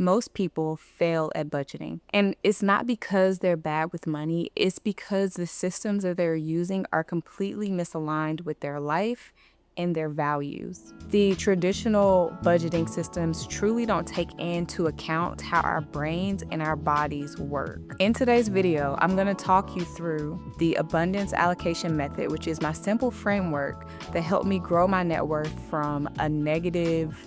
Most people fail at budgeting. And it's not because they're bad with money, it's because the systems that they're using are completely misaligned with their life and their values. The traditional budgeting systems truly don't take into account how our brains and our bodies work. In today's video, I'm going to talk you through the Abundance Allocation Method, which is my simple framework that helped me grow my net worth from a negative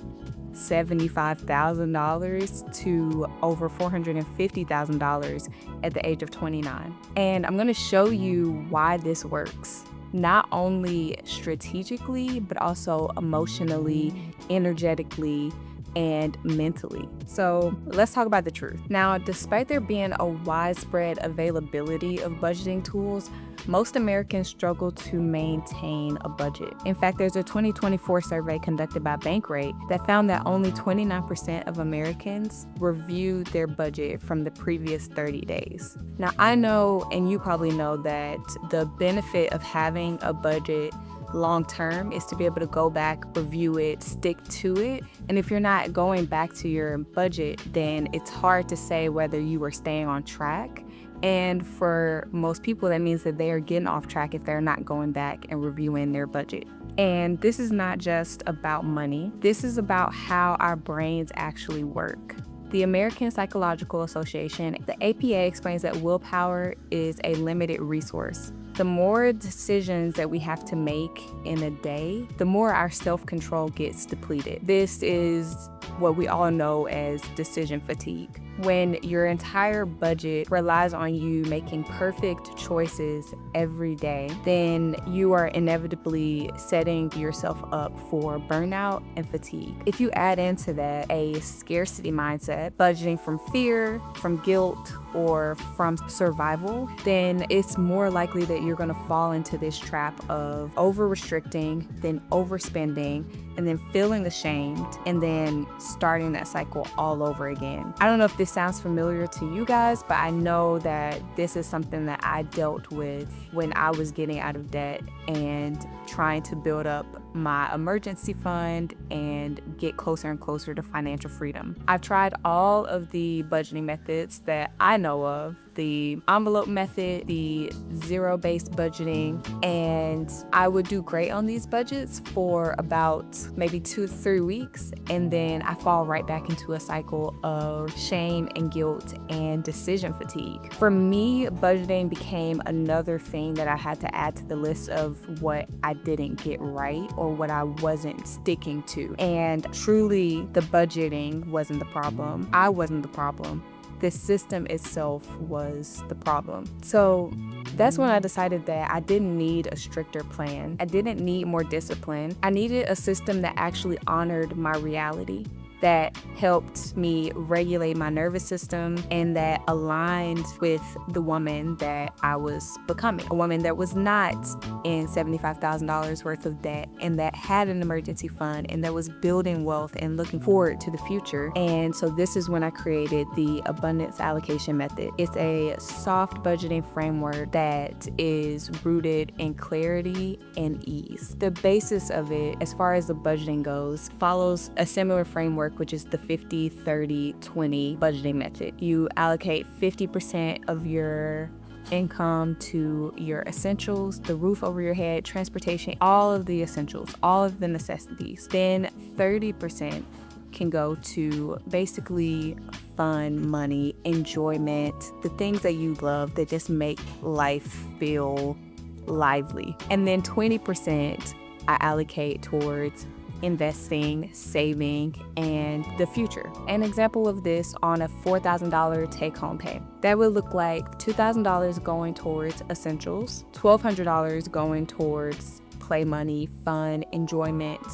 $75,000 to over $450,000 at the age of 29. And I'm going to show you why this works, not only strategically, but also emotionally, energetically, and mentally. So let's talk about the truth. Now, despite there being a widespread availability of budgeting tools, most Americans struggle to maintain a budget. In fact, there's a 2024 survey conducted by Bankrate that found that only 29% of Americans reviewed their budget from the previous 30 days. Now, I know, and you probably know, that the benefit of having a budget long term is to be able to go back, review it, stick to it. And if you're not going back to your budget, then it's hard to say whether you are staying on track. And for most people, that means that they are getting off track if they're not going back and reviewing their budget. And this is not just about money. This is about how our brains actually work. The American Psychological Association, the APA, explains that willpower is a limited resource. The more decisions that we have to make in a day, the more our self-control gets depleted. This is what we all know as decision fatigue. When your entire budget relies on you making perfect choices every day, then you are inevitably setting yourself up for burnout and fatigue. If you add into that a scarcity mindset, budgeting from fear, from guilt, or from survival, then it's more likely that you're going to fall into this trap of over-restricting, then overspending, and then feeling ashamed, and then starting that cycle all over again. I don't know if this sounds familiar to you guys, but I know that this is something that I dealt with when I was getting out of debt and trying to build up my emergency fund and get closer and closer to financial freedom. I've tried all of the budgeting methods that I know of, the envelope method, the zero-based budgeting, and I would do great on these budgets for about maybe 2 to 3 weeks, and then I fall right back into a cycle of shame and guilt and decision fatigue. For me, budgeting became another thing that I had to add to the list of what I didn't get right or what I wasn't sticking to. And truly, the budgeting wasn't the problem. I wasn't the problem. The system itself was the problem. So that's when I decided that I didn't need a stricter plan. I didn't need more discipline. I needed a system that actually honored my reality, that helped me regulate my nervous system, and that aligned with the woman that I was becoming. A woman that was not in $75,000 worth of debt, and that had an emergency fund, and that was building wealth and looking forward to the future. And so this is when I created the Abundance Allocation Method. It's a soft budgeting framework that is rooted in clarity and ease. The basis of it, as far as the budgeting goes, follows a similar framework, which is the 50-30-20 budgeting method. You allocate 50% of your income to your essentials, the roof over your head, transportation, all of the essentials, all of the necessities. Then 30% can go to basically fun, money, enjoyment, the things that you love that just make life feel lively. And then 20% I allocate towards investing, saving, and the future. An example of this on a $4,000 take-home pay. That would look like $2,000 going towards essentials, $1,200 going towards play money, fun, enjoyment,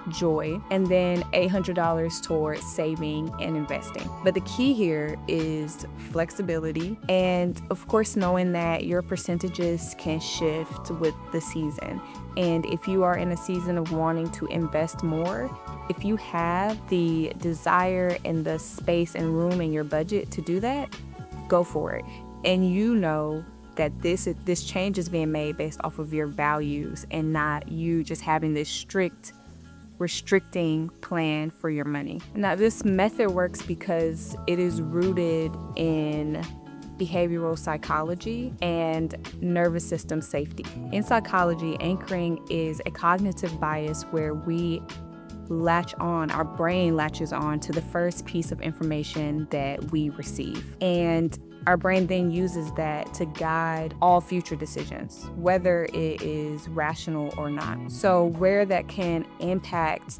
joy, and then $800 towards saving and investing. But the key here is flexibility, and of course knowing that your percentages can shift with the season. And if you are in a season of wanting to invest more, if you have the desire and the space and room in your budget to do that, go for it. And you know that this change is being made based off of your values and not you just having this strict restricting plan for your money. Now, this method works because it is rooted in behavioral psychology and nervous system safety. In psychology, anchoring is a cognitive bias where our brain latches on to the first piece of information that we receive. And our brain then uses that to guide all future decisions, whether it is rational or not. So where that can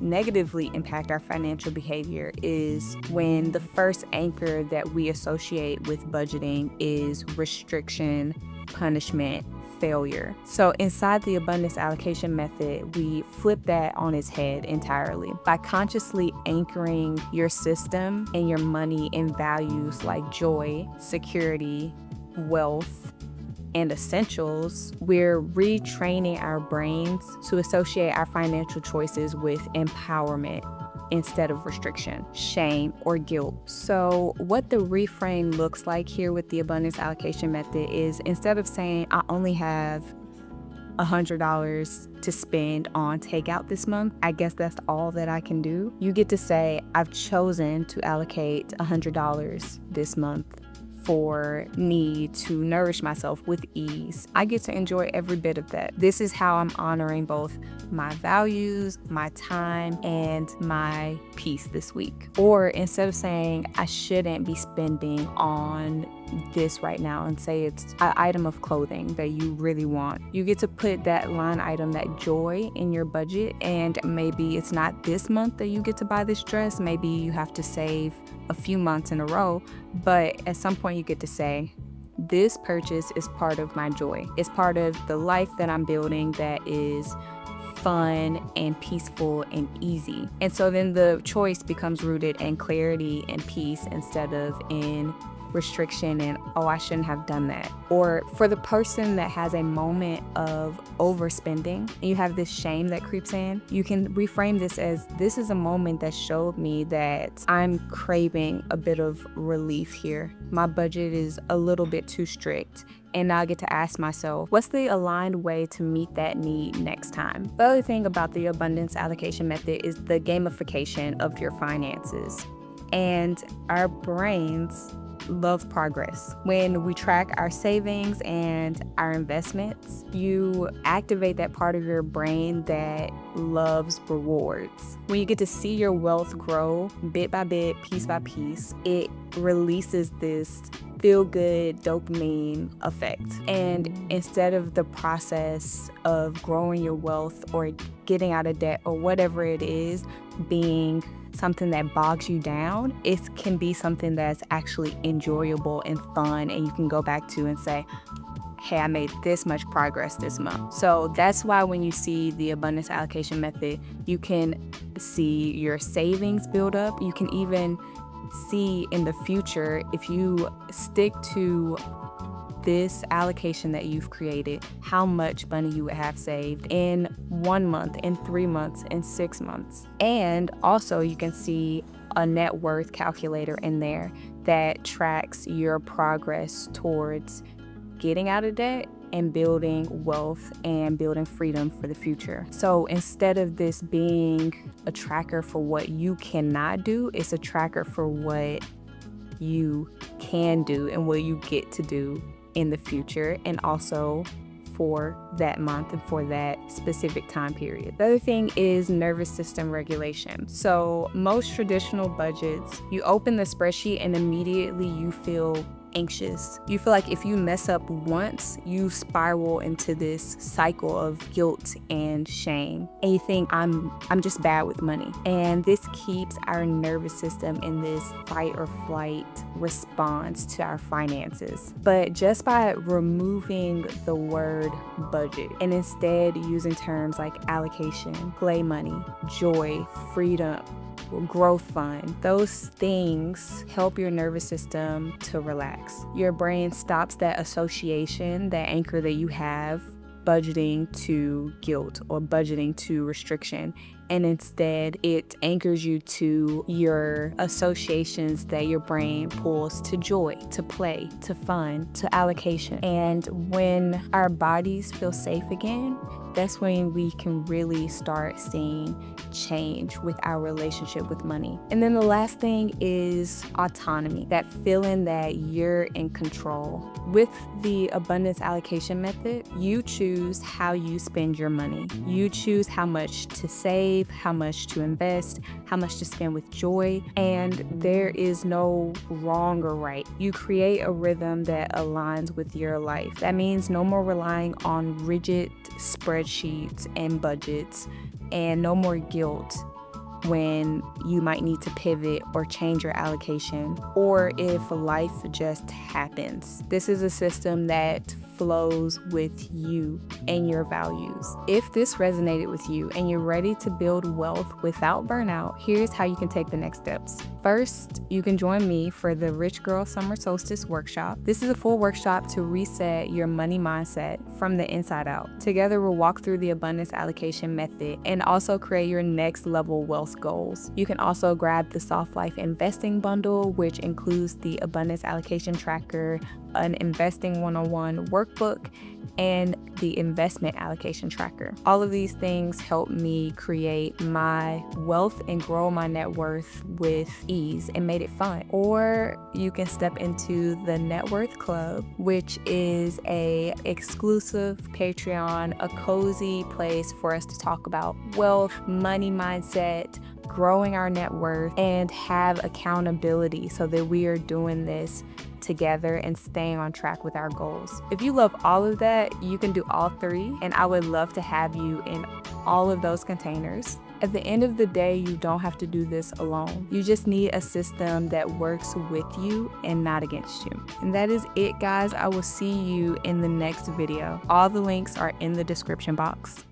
negatively impact our financial behavior is when the first anchor that we associate with budgeting is restriction, punishment, failure. So inside the Abundance Allocation Method, we flip that on its head entirely. By consciously anchoring your system and your money in values like joy, security, wealth, and essentials, we're retraining our brains to associate our financial choices with empowerment instead of restriction, shame, or guilt. So what the reframe looks like here with the Abundance Allocation Method is, instead of saying I only have $100 to spend on takeout this month, I guess that's all that I can do, you get to say I've chosen to allocate $100 this month for me to nourish myself with ease. I get to enjoy every bit of that. This is how I'm honoring both my values, my time, and my peace this week. Or instead of saying I shouldn't be spending on this right now, and say it's an item of clothing that you really want, you get to put that line item, that joy, in your budget. And maybe it's not this month that you get to buy this dress, maybe you have to save a few months in a row, but at some point you get to say, this purchase is part of my joy. It's part of the life that I'm building that is fun and peaceful and easy. And so then the choice becomes rooted in clarity and peace instead of in restriction and, oh, I shouldn't have done that. Or for the person that has a moment of overspending and you have this shame that creeps in, you can reframe this as, this is a moment that showed me that I'm craving a bit of relief here. My budget is a little bit too strict. And now I get to ask myself, what's the aligned way to meet that need next time? The other thing about the Abundance Allocation Method is the gamification of your finances. And our brains love progress. When we track our savings and our investments, you activate that part of your brain that loves rewards. When you get to see your wealth grow bit by bit, piece by piece, it releases this feel-good dopamine effect. And instead of the process of growing your wealth or getting out of debt or whatever it is being something that bogs you down, it can be something that's actually enjoyable and fun, and you can go back to and say, hey, I made this much progress this month. So that's why when you see the Abundance Allocation Method, you can see your savings build up. You can even see in the future, if you stick to this allocation that you've created, how much money you would have saved in 1 month, in 3 months, in 6 months. And also you can see a net worth calculator in there that tracks your progress towards getting out of debt and building wealth and building freedom for the future. So instead of this being a tracker for what you cannot do, it's a tracker for what you can do and what you get to do in the future, and also for that month and for that specific time period. The other thing is nervous system regulation. So most traditional budgets, you open the spreadsheet and immediately you feel anxious. You feel like if you mess up once, you spiral into this cycle of guilt and shame. And you think, I'm just bad with money. And this keeps our nervous system in this fight or flight response to our finances. But just by removing the word budget and instead using terms like allocation, play money, joy, freedom, growth fund, those things help your nervous system to relax. Your brain stops that association, that anchor that you have, budgeting to guilt or budgeting to restriction, and instead it anchors you to your associations that your brain pulls to joy, to play, to fun, to allocation. And when our bodies feel safe again, that's when we can really start seeing change with our relationship with money. And then the last thing is autonomy, that feeling that you're in control. With the Abundance Allocation Method, you choose how you spend your money. You choose how much to save, how much to invest, how much to spend with joy, and there is no wrong or right. You create a rhythm that aligns with your life. That means no more relying on rigid spreadsheets and budgets, and no more guilt when you might need to pivot or change your allocation, or if life just happens. This is a system that flows with you and your values. If this resonated with you and you're ready to build wealth without burnout, here's how you can take the next steps. First, you can join me for the Rich Girl Summer Solstice Workshop. This is a full workshop to reset your money mindset from the inside out. Together, we'll walk through the Abundance Allocation Method and also create your next level wealth goals. You can also grab the Soft Life Investing Bundle, which includes the Abundance Allocation Tracker, an Investing 101 workbook, and the Investment Allocation Tracker. All of these things help me create my wealth and grow my net worth with ease and made it fun. Or you can step into the Net Worth Club, which is a exclusive Patreon, a cozy place for us to talk about wealth, money mindset, growing our net worth, and have accountability so that we are doing this together and staying on track with our goals. If you love all of that, you can do all three, and I would love to have you in all of those containers. At the end of the day, you don't have to do this alone. You just need a system that works with you and not against you. And that is it, guys. I will see you in the next video. All the links are in the description box.